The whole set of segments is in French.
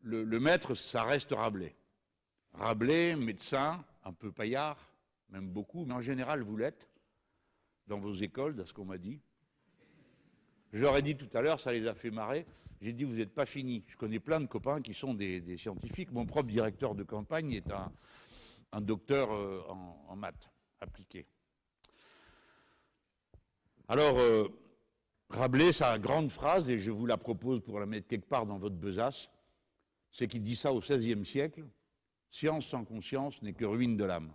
le maître, ça reste Rabelais. Rabelais, médecin, un peu paillard, même beaucoup, mais en général, vous l'êtes, dans vos écoles, de ce qu'on m'a dit. Je leur ai dit tout à l'heure, ça les a fait marrer. J'ai dit, vous n'êtes pas finis. Je connais plein de copains qui sont des scientifiques. Mon propre directeur de campagne est un docteur en maths appliquées. Alors, Rabelais, sa grande phrase, et je vous la propose pour la mettre quelque part dans votre besace, c'est qu'il dit ça au XVIe siècle, « Science sans conscience n'est que ruine de l'âme ».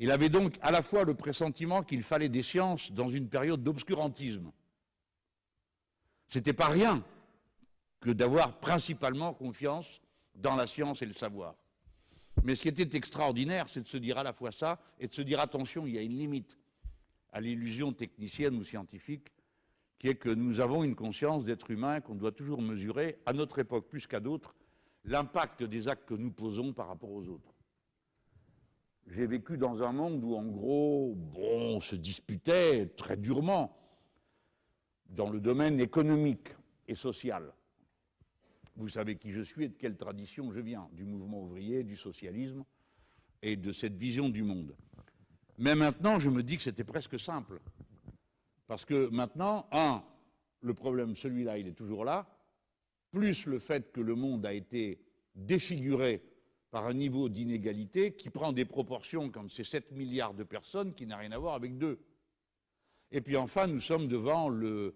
Il avait donc à la fois le pressentiment qu'il fallait des sciences dans une période d'obscurantisme. C'était pas rien que d'avoir principalement confiance dans la science et le savoir. Mais ce qui était extraordinaire, c'est de se dire à la fois ça et de se dire attention, il y a une limite à l'illusion technicienne ou scientifique qui est que nous avons une conscience d'être humain, qu'on doit toujours mesurer, à notre époque plus qu'à d'autres, l'impact des actes que nous posons par rapport aux autres. J'ai vécu dans un monde où, en gros, on se disputait très durement dans le domaine économique et social. Vous savez qui je suis et de quelle tradition je viens, du mouvement ouvrier, du socialisme et de cette vision du monde. Mais maintenant, je me dis que c'était presque simple. Parce que maintenant, le problème, celui-là, il est toujours là, plus le fait que le monde a été défiguré par un niveau d'inégalité qui prend des proportions comme ces 7 milliards de personnes qui n'a rien à voir avec 2. Et puis enfin, nous sommes devant le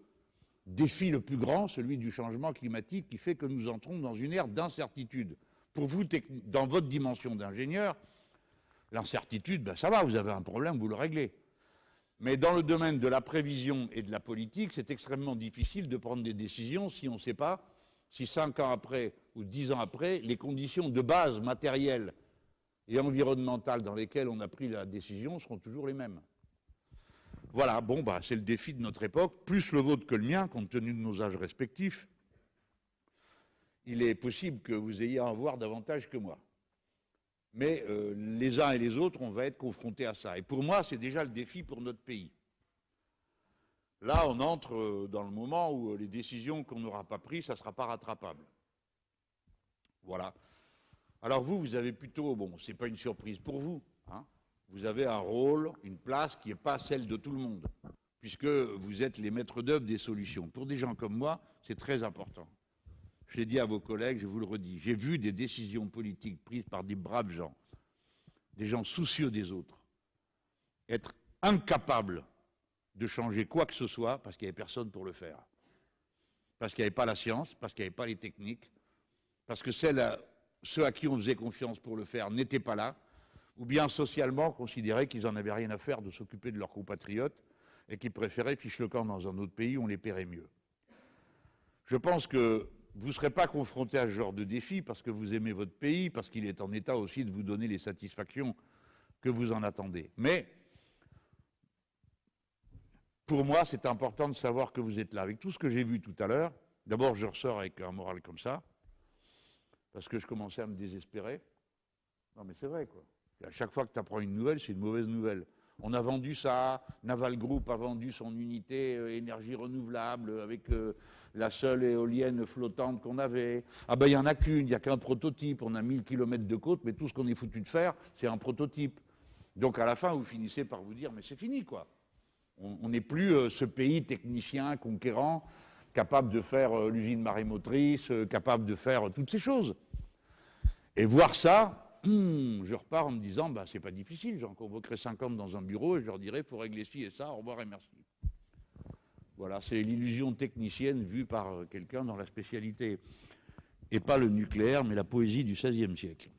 défi le plus grand, celui du changement climatique, qui fait que nous entrons dans une ère d'incertitude. Pour vous, dans votre dimension d'ingénieur, l'incertitude, ben ça va, vous avez un problème, vous le réglez. Mais dans le domaine de la prévision et de la politique, c'est extrêmement difficile de prendre des décisions si on ne sait pas si 5 ans après ou 10 ans après, les conditions de base matérielles et environnementales dans lesquelles on a pris la décision seront toujours les mêmes. Voilà, bon, bah, c'est le défi de notre époque, plus le vôtre que le mien, compte tenu de nos âges respectifs. Il est possible que vous ayez à en voir davantage que moi. Mais les uns et les autres, on va être confrontés à ça. Et pour moi, c'est déjà le défi pour notre pays. Là, on entre dans le moment où les décisions qu'on n'aura pas prises, ça ne sera pas rattrapable. Voilà. Alors vous avez plutôt, bon, ce n'est pas une surprise pour vous, hein, vous avez un rôle, une place qui n'est pas celle de tout le monde, puisque vous êtes les maîtres d'œuvre des solutions. Pour des gens comme moi, c'est très important. Je l'ai dit à vos collègues, je vous le redis, j'ai vu des décisions politiques prises par des braves gens, des gens soucieux des autres, être incapables de changer quoi que ce soit parce qu'il n'y avait personne pour le faire. Parce qu'il n'y avait pas la science, parce qu'il n'y avait pas les techniques, parce que ceux à qui on faisait confiance pour le faire n'étaient pas là, ou bien socialement considéraient qu'ils n'en avaient rien à faire de s'occuper de leurs compatriotes et qu'ils préféraient ficher le camp dans un autre pays où on les paierait mieux. Je pense que vous ne serez pas confronté à ce genre de défi parce que vous aimez votre pays, parce qu'il est en état aussi de vous donner les satisfactions que vous en attendez. Mais pour moi, c'est important de savoir que vous êtes là. Avec tout ce que j'ai vu tout à l'heure, d'abord, je ressors avec un moral comme ça, parce que je commençais à me désespérer. Non, mais c'est vrai, quoi. Et à chaque fois que tu apprends une nouvelle, c'est une mauvaise nouvelle. On a vendu ça, Naval Group a vendu son unité énergie renouvelable avec la seule éolienne flottante qu'on avait. Ah ben, il n'y en a qu'une, il n'y a qu'un prototype. On a 1000 km de côte, mais tout ce qu'on est foutu de faire, c'est un prototype. Donc à la fin, vous finissez par vous dire, mais c'est fini, quoi. On n'est plus ce pays technicien, conquérant, capable de faire l'usine marémotrice, capable de faire toutes ces choses. Et voir ça, je repars en me disant, bah, c'est pas difficile, j'en convoquerai 50 dans un bureau et je leur dirai, il faut régler ci et ça, au revoir et merci. Voilà, c'est l'illusion technicienne vue par quelqu'un dans la spécialité. Et pas le nucléaire, mais la poésie du XVIe siècle.